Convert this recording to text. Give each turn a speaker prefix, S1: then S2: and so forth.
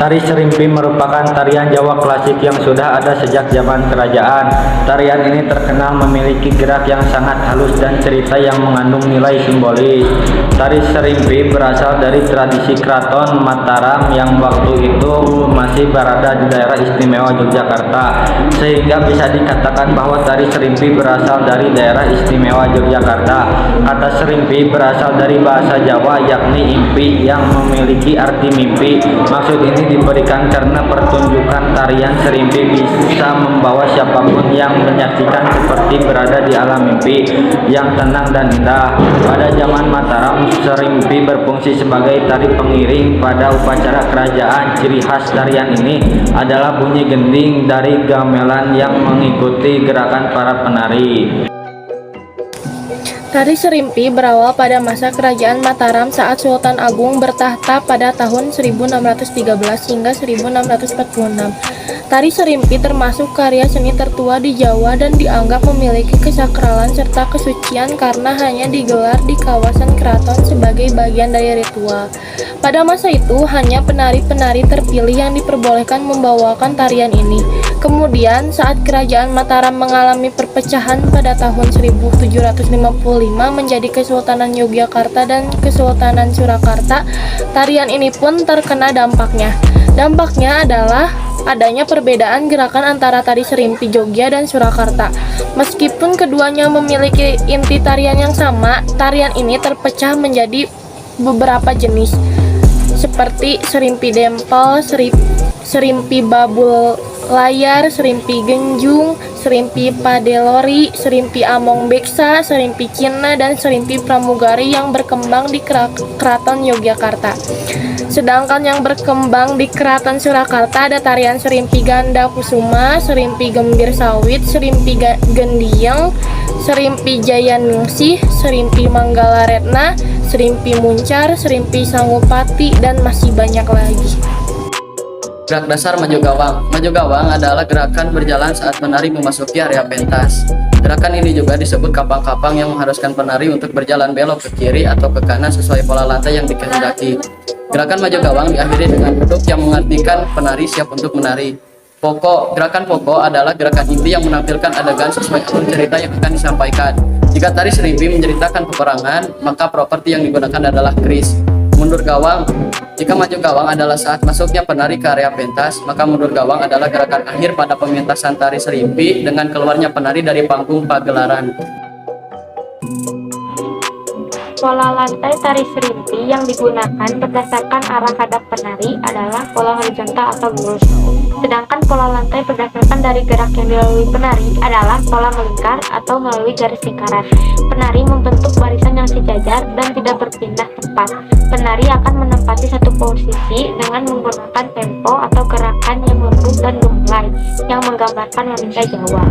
S1: Tari Serimpi merupakan tarian Jawa klasik yang sudah ada sejak zaman kerajaan. Tarian ini terkenal memiliki gerak yang sangat halus dan cerita yang mengandung nilai simbolis. Tari Serimpi berasal dari tradisi Keraton Mataram yang waktu itu masih berada di daerah istimewa Yogyakarta, sehingga bisa dikatakan bahwa tari Serimpi berasal dari daerah istimewa Yogyakarta. Kata Serimpi berasal dari bahasa Jawa yakni impi yang memiliki arti mimpi. Maksud ini diberikan karena pertunjukan tarian Serimpi bisa membawa siapapun yang menyaksikan seperti berada di alam mimpi yang tenang dan indah. Pada zaman Mataram, Serimpi berfungsi sebagai tari pengiring pada upacara kerajaan. Ciri khas tarian ini adalah bunyi gending dari gamelan yang mengikuti gerakan para penari.
S2: Tari Serimpi berawal pada masa kerajaan Mataram saat Sultan Agung bertahta pada tahun 1613 hingga 1646. Tari Serimpi termasuk karya seni tertua di Jawa dan dianggap memiliki kesakralan serta kesucian karena hanya digelar di kawasan keraton sebagai bagian dari ritual. Pada masa itu, hanya penari-penari terpilih yang diperbolehkan membawakan tarian ini. Kemudian, saat kerajaan Mataram mengalami perpecahan pada tahun 1755 menjadi Kesultanan Yogyakarta dan Kesultanan Surakarta, tarian ini pun terkena dampaknya. Dampaknya adalah adanya perbedaan gerakan antara tari Serimpi Jogja dan Surakarta. Meskipun keduanya memiliki inti tarian yang sama, tarian ini terpecah menjadi beberapa jenis, seperti Serimpi Dempel, Serimpi Babul Layar, Serimpi Genjung, Serimpi Padelori, Serimpi Among Beksa, Serimpi Cina, dan Serimpi Pramugari yang berkembang di Keraton Yogyakarta. Sedangkan yang berkembang di Keraton Surakarta ada tarian Serimpi Ganda Kusuma, Serimpi Gembir Sawit, Serimpi Gendiang, Serimpi Jayaningsih, Serimpi Manggala Retna, Serimpi Muncar, Serimpi Sangupati, dan masih banyak lagi.
S3: Gerak dasar maju gawang. Maju gawang adalah gerakan berjalan saat penari memasuki area pentas. Gerakan ini juga disebut kapang-kapang yang mengharuskan penari untuk berjalan belok ke kiri atau ke kanan sesuai pola lantai yang dikehendaki. Gerakan maju gawang diakhiri dengan duduk yang mengartikan penari siap untuk menari. Gerakan pokok adalah gerakan inti yang menampilkan adegan sesuai alur cerita yang akan disampaikan. Jika tari Serimpi menceritakan peperangan, maka properti yang digunakan adalah keris. Mundur gawang. Jika maju gawang adalah saat masuknya penari ke area pentas, maka mundur gawang adalah gerakan akhir pada pementasan tari Serimpi dengan keluarnya penari dari panggung pagelaran.
S4: Pola lantai tari Serimpi yang digunakan berdasarkan arah hadap penari adalah pola horizontal atau lurus. Sedangkan pola lantai berdasarkan dari gerak yang dilalui penari adalah pola melingkar atau melalui garis lingkaran. Penari membentuk barisan yang sejajar dan tidak berpindah tempat. Penari akan menempati satu posisi dengan menggunakan tempo atau gerakan yang lembut dan gemulai yang menggambarkan wanita Jawa.